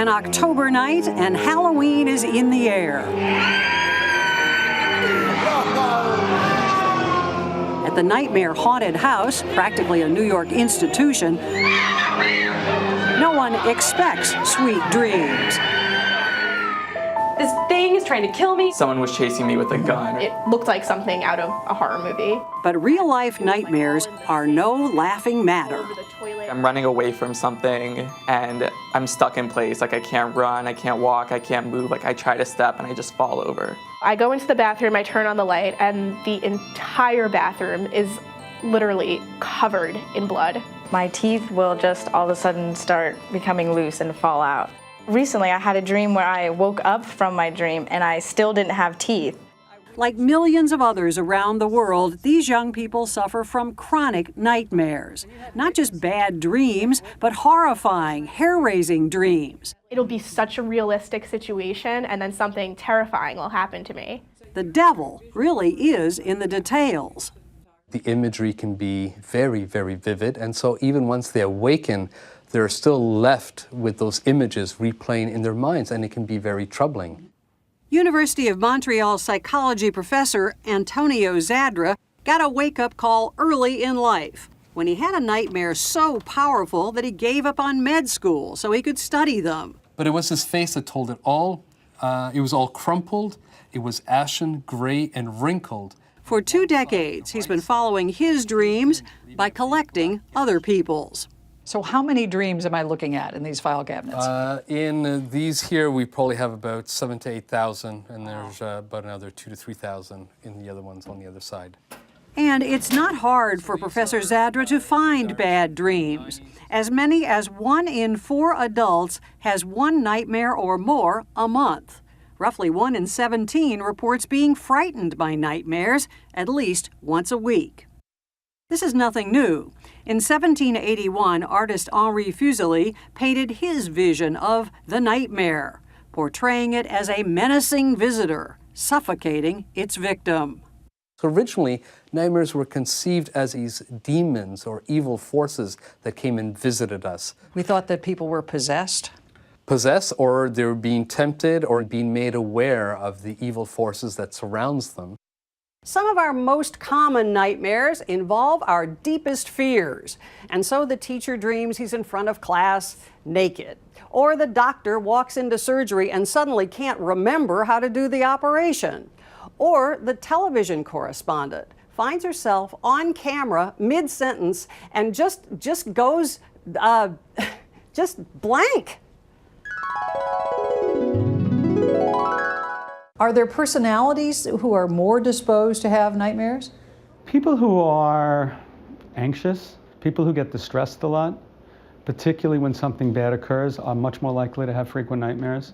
an October night, and Halloween is in the air. At the Nightmare Haunted House, practically a New York institution, no one expects sweet dreams. This thing is trying to kill me. Someone was chasing me with a gun. It looked like something out of a horror movie. But real-life nightmares are no laughing matter. I'm running away from something and I'm stuck in place. Like I can't run, I can't walk, I can't move. Like I try to step and I just fall over. I go into the bathroom, I turn on the light, and the entire bathroom is literally covered in blood. My teeth will just all of a sudden start becoming loose and fall out. Recently, I had a dream where I woke up from my dream and I still didn't have teeth. Like millions of others around the world, these young people suffer from chronic nightmares. Not just bad dreams, but horrifying, hair-raising dreams. It'll be such a realistic situation, and then something terrifying will happen to me. The devil really is in the details. The imagery can be very, very vivid, and so even once they awaken, they're still left with those images replaying in their minds, and it can be very troubling. University of Montreal psychology professor Antonio Zadra got a wake-up call early in life when he had a nightmare so powerful that he gave up on med school so he could study them. But it was his face that told it all. It was all crumpled, it was ashen, gray, and wrinkled. For 2 decades, he's been following his dreams by collecting other people's. So how many dreams am I looking at in these file cabinets? In these here, we probably have about 7,000 to 8,000, and there's about another 2,000 to 3,000 in the other ones on the other side. And it's not hard for Professor Zadra to find bad dreams. As many as 1 in 4 adults has one nightmare or more a month. Roughly 1 in 17 reports being frightened by nightmares at least once a week. This is nothing new. In 1781, artist Henri Fuseli painted his vision of the nightmare, portraying it as a menacing visitor, suffocating its victim. So originally, nightmares were conceived as these demons or evil forces that came and visited us. We thought that people were possessed. Possessed, or they were being tempted or being made aware of the evil forces that surrounds them. Some of our most common nightmares involve our deepest fears. And so the teacher dreams he's in front of class naked. Or the doctor walks into surgery and suddenly can't remember how to do the operation. Or the television correspondent finds herself on camera mid-sentence and just goes just blank. Are there personalities who are more disposed to have nightmares? People who are anxious, people who get distressed a lot, particularly when something bad occurs, are much more likely to have frequent nightmares.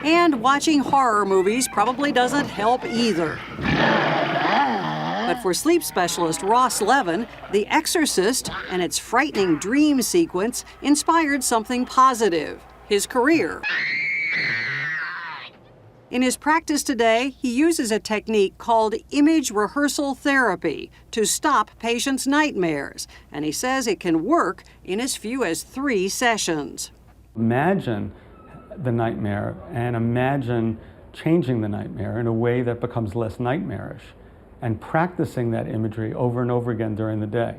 And watching horror movies probably doesn't help either. But for sleep specialist Ross Levin, The Exorcist and its frightening dream sequence inspired something positive, his career. In his practice today, he uses a technique called image rehearsal therapy to stop patients' nightmares, and he says it can work in as few as 3 sessions. Imagine the nightmare and imagine changing the nightmare in a way that becomes less nightmarish, and practicing that imagery over and over again during the day.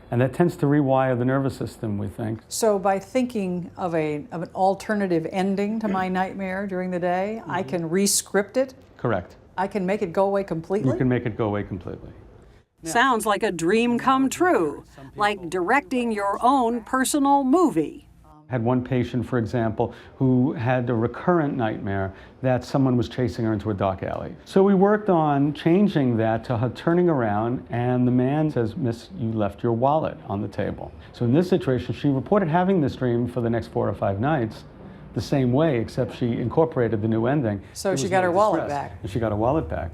And that tends to rewire the nervous system, we think. So by thinking of an alternative ending to my nightmare during the day, I can re-script it? Correct. I can make it go away completely? You can make it go away completely. Sounds like a dream come true, like directing your own personal movie. I had one patient, for example, who had a recurrent nightmare that someone was chasing her into a dark alley. So we worked on changing that to her turning around, and the man says, "Miss, you left your wallet on the table." So in this situation, she reported having this dream for the next 4 or 5 nights the same way, except she incorporated the new ending. So she got her wallet back. And she got her wallet back.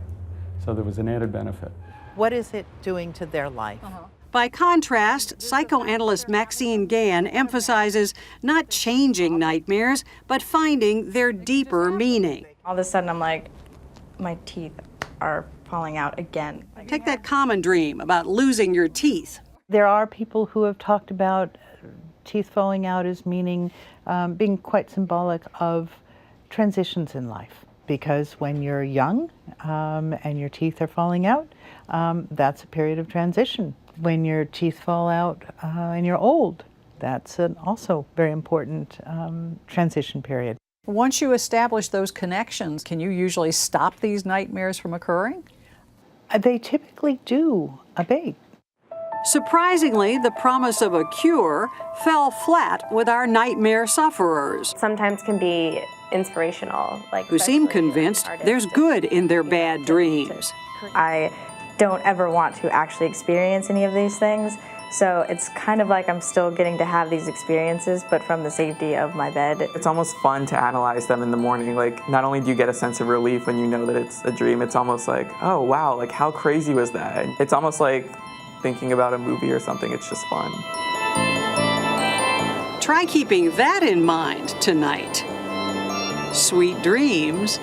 So there was an added benefit. What is it doing to their life? By contrast, psychoanalyst Maxine Gann emphasizes not changing nightmares, but finding their deeper meaning. All of a sudden, I'm like, my teeth are falling out again. Take that common dream about losing your teeth. There are people who have talked about teeth falling out as meaning being quite symbolic of transitions in life. Because when you're young and your teeth are falling out, that's a period of transition. When your teeth fall out and you're old, that's also very important transition period. Once you establish those connections, can you usually stop these nightmares from occurring? They typically do abate. Surprisingly, the promise of a cure fell flat with our nightmare sufferers, Sometimes can be inspirational, like who seem especially convinced artists there's just, good in their you know, bad to dreams. I don't ever want to actually experience any of these things, so it's kind of like I'm still getting to have these experiences, but from the safety of my bed. It's almost fun to analyze them in the morning. Like, not only do you get a sense of relief when you know that it's a dream, it's almost like, oh wow, like how crazy was that? It's almost like thinking about a movie or something. It's just fun. Try keeping that in mind tonight. Sweet dreams.